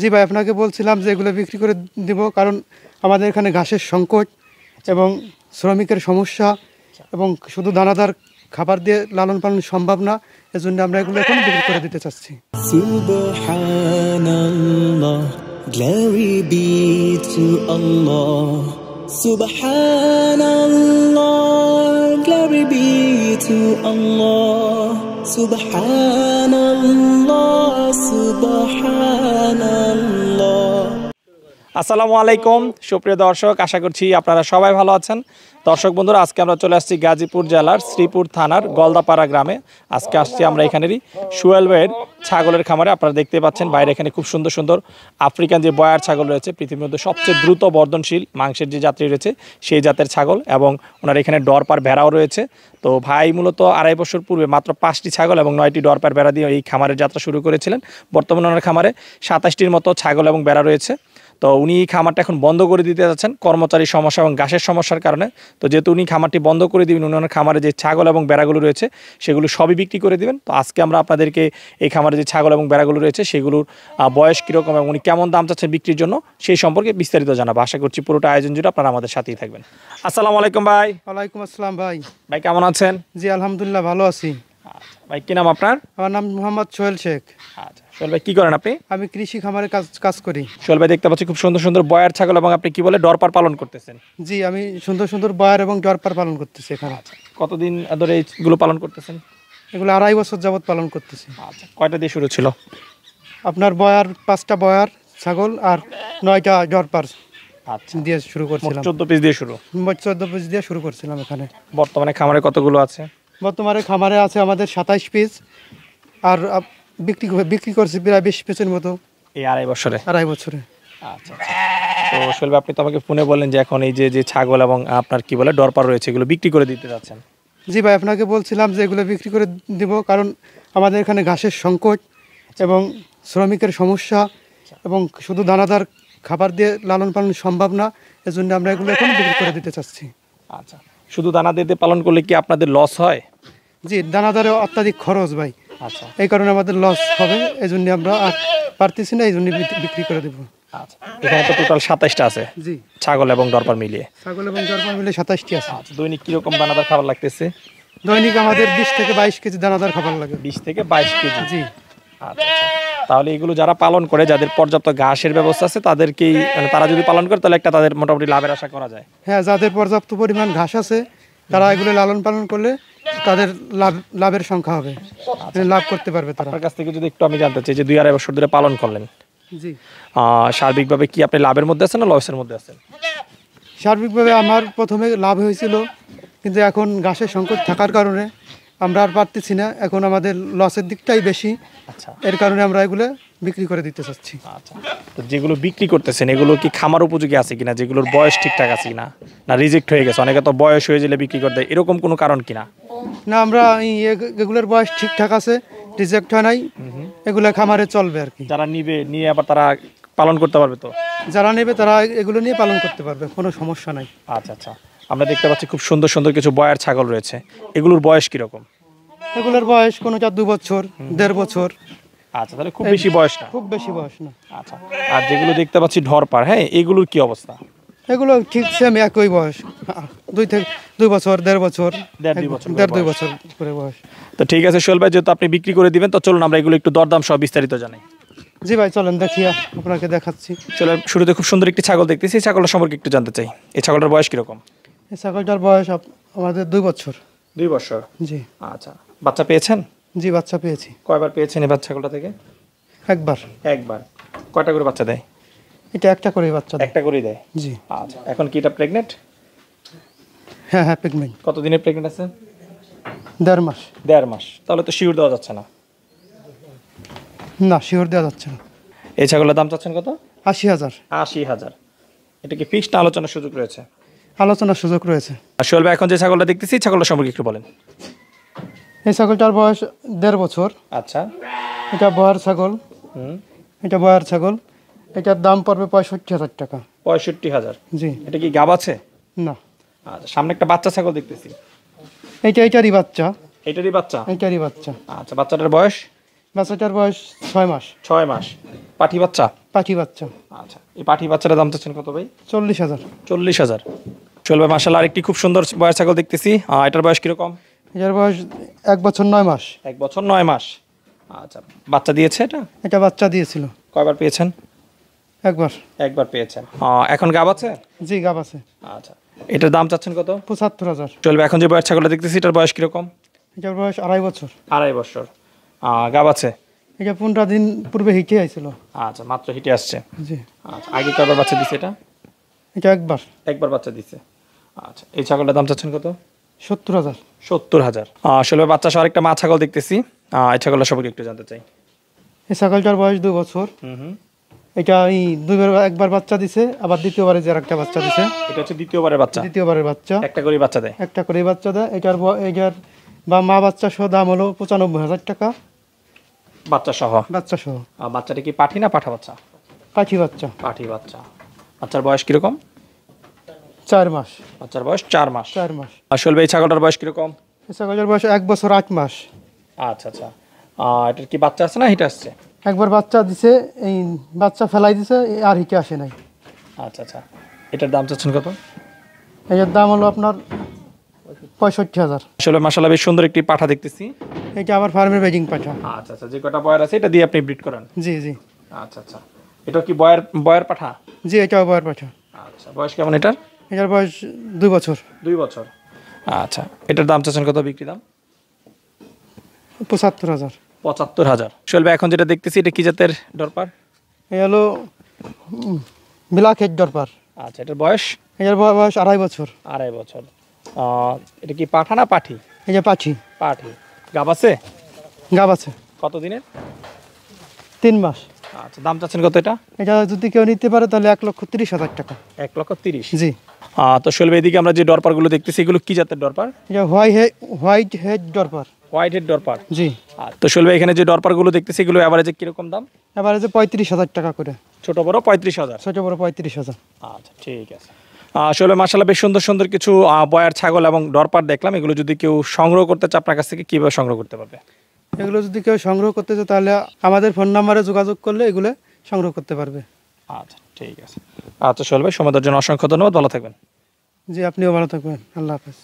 জি ভাই, আপনাকে বলছিলাম যে এগুলো বিক্রি করে দিব, কারণ আমাদের এখানে ঘাসের সংকট এবং শ্রমিকের সমস্যা এবং শুধু দানাদার খাবার দিয়ে লালন পালন সম্ভব না। এজন্য আমরা এগুলো এখন বিক্রি করে দিতে চাচ্ছি। Subhanallah, glory be to Allah. Subhanallah, glory be to Allah. Subhanallah, Subhanallah. আসসালামু আলাইকুম সুপ্রিয় দর্শক, আশা করছি আপনারা সবাই ভালো আছেন। দর্শক বন্ধুরা, আজকে আমরা চলে আসছি গাজীপুর জেলার শ্রীপুর থানার গলদাপাড়া গ্রামে। আজকে আসছি আমরা এখানেরই সোহেল ভাইয়ের ছাগলের খামারে। আপনারা দেখতে পাচ্ছেন বাইরে এখানে খুব সুন্দর সুন্দর আফ্রিকান যে বয়ার ছাগল রয়েছে, পৃথিবীর মধ্যে সবচেয়ে দ্রুত বর্ধনশীল মাংসের যে জাতি রয়েছে সেই জাতের ছাগল, এবং ওনার এখানে ডরপার ভেড়াও রয়েছে। তো ভাই মূলত 2.5 বছর পূর্বে মাত্র 5টি ছাগল এবং 9টি ডরপার ভেড়া দিয়ে এই খামারের যাত্রা শুরু করেছিলেন। বর্তমানে ওনার খামারে 27টির মতো ছাগল এবং ভেড়া রয়েছে। তো উনি খামারটা এখন বন্ধ করে দিতে যাচ্ছেন কর্মচারী সমস্যা এবং ঘাসের সমস্যার কারণে। তো যেহেতু উনি খামারটি বন্ধ করে দিবেন, উনি খামারে যে ছাগল এবং বেড়াগুলো রয়েছে সেগুলো সবই বিক্রি করে দিবেন। তো আজকে আমরা আপনাদেরকে এই খামারে যে ছাগল এবং বেড়াগুলো রয়েছে সেগুলোর বয়স কীরকম এবং উনি কেমন দাম চাচ্ছেন বিক্রির জন্য সেই সম্পর্কে বিস্তারিত জানাবো। আশা করছি পুরোটা আয়োজন জুড়ে আপনারা আমাদের সাথেই থাকবেন। আসসালামু আলাইকুম ভাই। ওয়ালাইকুম আসসালাম ভাই। ভাই কেমন আছেন? জি আলহামদুলিল্লাহ, ভালো আছি। ভাই কী নাম আপনার? আমার নাম মোহাম্মদ সোহেল শেখ। আচ্ছা সোহেল ভাই, কী করেন আপনি? আমি কৃষি খামারে কাজ করি। সোহেল ভাই, দেখতে পাচ্ছি খুব সুন্দর সুন্দর বয়ার ছাগল এবং আপনি কি বলে ডরপার পালন করতেছেন। জি, আমি সুন্দর সুন্দর বয়ার এবং ডরপার পালন করতেছি এখানে। কতদিন ধরে এইগুলো পালন করতেছেন? এগুলো 2.5 বছর যাবত পালন করতেছি। আচ্ছা, কয়টা দিয়ে শুরু ছিল? আপনার বয়ার 5টা বয়ার ছাগল আর 9টা ডরপার আচ্ছা দিয়ে শুরু করছিলাম। 14 পিস দিয়ে শুরু। 14 পিস দিয়ে শুরু করছিলাম এখানে। বর্তমানে খামারে কতগুলো আছে? বর্তমানে খামারে আছে আমাদের 27 পিস, আর বিক্রি করছি প্রায় 20 পিসের মতো এই 2.5 বছরে। 2.5 বছরে। আচ্ছা, তো সোহেল ভাই, আপনি তো আমাকে ফোনে বললেন যে এখন এই যে ছাগল এবং আপনার কি বলে ডরপার রয়েছে এগুলো বিক্রি করে দিতে যাচ্ছেন। জি ভাই, আপনাকে বলছিলাম যে এগুলো বিক্রি করে দিব, কারণ আমাদের এখানে ঘাসের সংকট এবং শ্রমিকের সমস্যা এবং শুধু দানাদার খাবার দিয়ে লালন পালন সম্ভব না। এজন্য আমরা এগুলো এখন বিক্রি করে দিতে চাচ্ছি। আচ্ছা, শুধু দানা দিতে পালন করলে কি আপনাদের লস হয়? জি, দানাদারে অত্যাধিক খরচ ভাই। আচ্ছা, এই কারণে আমাদের লস হবে, এই জন্য আমরা আর পারতেছি না, এই জন্য বিক্রি করে দেবো। আচ্ছা, এখানে তো টোটাল 27টা আছে জি, ছাগল এবং ডরপার মিলিয়ে। ছাগল এবং ডরপার মিলে 27টি আছে। আচ্ছা, দৈনিক কিরকম দানাদার খাবার লাগতেছে? দৈনিক আমাদের 20 থেকে 22 কেজি দানাদার খাবার লাগে। 20 থেকে 22 কেজি। জি। আচ্ছা, তাহলে এগুলো যারা পালন করে, যাদের পর্যাপ্ত ঘাসের ব্যবস্থা আছে তাদেরকেই, মানে তারা যদি পালন করে তাহলে একটা তাদের মোটামুটি লাভের আশা করা যায়। হ্যাঁ, যাদের পর্যাপ্ত পরিমাণ ঘাস আছে তারা এগুলো লালন পালন করলে তাদের লাভের সংখ্যা হবে, লাভ করতে পারবে তারা। আপনার কাছ থেকে যদি একটু আমি জানতে চাই যে 2.5 বছর ধরে পালন করলেন, জি, সার্বিকভাবে কি আপনি লাভের মধ্যে আছেন না লসের মধ্যে আছেন? সার্বিকভাবে আমার প্রথমে লাভ হয়েছিল, কিন্তু এখন ঘাসের সংকট থাকার কারণে আমরা আর পারতেছি না। এখন আমাদের লসের দিকটাই বেশি। আচ্ছা, এর কারণে আমরা এগুলো বিক্রি করে দিতে চাচ্ছি। আচ্ছা, তো যেগুলো বিক্রি করতেছেন এগুলো কি খামার উপযোগী আছে কিনা, যেগুলোর বয়স ঠিকঠাক আছে কিনা, না রিজেক্ট হয়ে গেছে? অনেকে তো বয়স হয়ে গেলে বিক্রি করে দেয়, এরকম কোনো কারণ কিনা? না, আমরা এগুলোর বয়স ঠিকঠাক আছে, রিজেক্ট হয় নাই, এগুলো খামারে চলবে আর কি। যারা নিয়ে আবার তারা পালন করতে পারবে তো? যারা নেবে তারা এগুলো নিয়ে পালন করতে পারবে, কোনো সমস্যা নাই। আচ্ছা আচ্ছা, আমরা দেখতে পাচ্ছি খুব সুন্দর সুন্দর কিছু বয়ার ছাগল রয়েছে, এগুলোর বয়স কিরকম? এগুলোর বয়স কোনোটা 2 বছর, 1.5 বছর। আচ্ছা, তাহলে খুব বেশি বয়স না। খুব বেশি বয়স না। আচ্ছা, আর যেগুলো দেখতে পাচ্ছি ডরপার, হ্যাঁ, এগুলোর কি অবস্থা? এগুলো ঠিক সেম একই বয়স, 2 বছর, 1.5 বছর, 1.5-2 বছর করে বয়স। তো ঠিক আছে সোহেল ভাই, যেহেতু আপনি বিক্রি করে দিবেন তো চলুন আমরা এগুলো একটু দরদাম সহ বিস্তারিত জানাই। জি ভাই, চলেন দেখিয়া আপনাকে দেখাচ্ছি। চলো, শুরুতে খুব সুন্দর একটি ছাগল দেখতেছি, এই ছাগলটার সম্পর্কে একটু জানতে চাই। এই ছাগলটার বয়স কিরকম? এই ছাগলটার বয়স আমাদের 2 বছর। 2 বছর। জি। আচ্ছা, বাচ্চা পেয়েছেন? জি, বাচ্চা পেয়েছি। কয়বার পেয়েছেন এই ছাগলটা থেকে? একবার। একবার। কয়টা করে বাচ্চা দেয়? এটা একটা করে বাচ্চা দেয়। একটা করেই দেয়। জি। আচ্ছা, এখন কি এটা প্রেগনেন্ট? হ্যাঁ, প্রেগনেন্ট। কত দিনের প্রেগনেন্ট আছে? 1.5 মাস। 1.5 মাস। তাহলে তো শিওর দেওয়া যাচ্ছে না। না, শিওর দেওয়া যাচ্ছে না। এই ছাগলের দাম চাচ্ছেন কত? 80,000। 80,000। এটা কি ফিক্সড না আলোচনার সুযোগ রয়েছে? আলোচনার সুযোগ রয়েছে। আর সোহেল ভাই, এখন যে ছাগলটা দেখতেছি ছাগলটা সম্পর্কে একটু বলেন। এই ছাগলটার বয়স 1.5 বছর। আচ্ছা। এটা বয়ার ছাগল। এটা বয়ার ছাগল। এটার দাম পড়বে 65,000 টাকা। 65,000। জি। এটা কি গাব আছে? না। আচ্ছা, সামনে একটা বাচ্চা ছাগল দেখতেছি। এটারই বাচ্চা। এটারই বাচ্চা? এটারই বাচ্চা। আচ্ছা, বাচ্চাটার বয়স? বাচ্চাটার বয়স 6 মাস। 6 মাস। পাঠি বাচ্চা? পাঠি বাচ্চা। আচ্ছা, এই পাঠি বাচ্চাটার দাম চাচ্ছেন কত ভাই? 40,000। 40,000। সোহেল ভাই মাশাআল্লাহ আরেকটি খুব সুন্দর বয়স ছাগল দেখতেছি। এটার বয়স কিরকম? এটার বয়স 1 বছর 9 মাস। 1 বছর 9 মাস। আচ্ছা, বাচ্চা দিয়েছে এটা? এটা বাচ্চা দিয়েছিল। কয়বার পেয়েছেন? একবার। একবার পেয়েছেন। এখন গাব আছে? জি, গাব আছে। আচ্ছা, এটার দাম চাচ্ছেন কত? 75,000। সোহেল ভাই এখন যে বয়স ছাগলটা দেখতেছি এটার বয়স কিরকম? এটার বয়স 2.5 বছর। 2.5 বছর। গাব আছে? এটা 15 দিন পূর্বে হিটে আইছিল। আচ্ছা, মাত্র হিটে আসছে। জি। আচ্ছা, আগে কয়বার বাচ্চা দিছে এটা? এটা একবার। একবার বাচ্চা দিছে। আচ্ছা, এই ছাগলটার দাম চাচ্ছেন কত? 70,000। 70,000। আসলে বাচ্চা সহ একটা মা ছাগল দেখতেছি। এই ছাগলটা সম্পর্কে একটু জানতে চাই। এই ছাগলটার বয়স 2 বছর। এটা এই একবার বাচ্চা দিছে, আবার দ্বিতীয়বারে যে আরেকটা বাচ্চা দিছে। এটা হচ্ছে দ্বিতীয়বারের বাচ্চা? দ্বিতীয়বারের বাচ্চা। একটা করে বাচ্চা দেয়? একটা করে বাচ্চা দেয়। এটার বা মা বাচ্চা সহ দাম হলো 95,000 টাকা। বাচ্চা সহ? বাচ্চা সহ। বাচ্চাটা কি পাঠি না পাঠা বাচ্চা? পাঠি বাচ্চা। পাঠি বাচ্চা। বাচ্চার বয়স কিরকম? 4 মাস। বাচ্চার বয়স 4 মাস। 4 মাস। আসলে এই ছাগলটার বয়স কিরকম? এই ছাগলের বয়স 1 বছর 8 মাস। আচ্ছা আচ্ছা, এটার কি বাচ্চা আছে না হিটে আসছে? একবার বাচ্চা দিছে, এই বাচ্চা ফেলাই দিছে, আর হিটে আসে নাই। আচ্ছা আচ্ছা, এটার দাম চাচ্ছেন কত? এটার দাম হলো আপনার 65,000। আসলে মাশাআল্লাহ বেশ সুন্দর একটি পাঠা দেখতেছি। এটা আবার ফার্মের বেজিং পাঠা। আচ্ছা আচ্ছা, যে কটা বয়ার আছে এটা দিয়ে আপনি ব্রিড করেন? জি জি। আচ্ছা আচ্ছা, এটা কি বয়ার পাঠা? জি, এটাও বয়ের পাঠা। আচ্ছা, বয়স কেমন এটার? এটার বয়স 2 বছর। 2 বছর। আচ্ছা, এটার দাম চাচ্ছেন কত বিক্রি দাম? 75,000। 75,000। সোহেল ভাই এখন যেটা দেখতেছি এটা কি জাতের ডরপার? এই হলো ব্ল্যাক হেড ডরপার। আচ্ছা, এটার বয়স? এটার বয়স 2.5 বছর। 2.5 বছর। এটা কি পাঠা না পাঠি? এটা পাঠি। পাঠি। গাব আছে? গাব আছে। কত দিনের? 3 মাস। আচ্ছা, দাম চাচ্ছেন কত এটা? এটা যদি কেউ নিতে পারে তাহলে 1,30,000 টাকা। 1,30,000। জি। তো সোহেল ভাই এদিকে আমরা যে ডরপারগুলো দেখতেছি এগুলো কি জাতের ডরপার? এটা white head Dorper. White head Dorper. জি। তো সোহেল ভাই এখানে যে ডরপারগুলো দেখতেছি এগুলো এভারেজে কিরকম দাম? এবারে যে 35,000 টাকা করে। ছোট বড় 35,000? ছোট বড় 35,000। আচ্ছা, ঠিক আছে। আসলে মাশাআল্লাহ বেশ সুন্দর সুন্দর কিছু বয়ার ছাগল এবং ডরপার দেখলাম। এগুলো যদি কেউ সংগ্রহ করতে চায় আপনার কাছ থেকে কিভাবে সংগ্রহ করতে পারবে? এগুলো যদি কেউ সংগ্রহ করতে চায় তাহলে আমাদের ফোন নাম্বারে যোগাযোগ করলে এগুলো সংগ্রহ করতে পারবে। আচ্ছা, ঠিক আছে। আচ্ছা সোহেল ভাই, সময় দেওয়ার জন্য অসংখ্য ধন্যবাদ, ভালো থাকবেন। জি, আপনিও ভালো থাকবেন। আল্লাহ হাফেজ।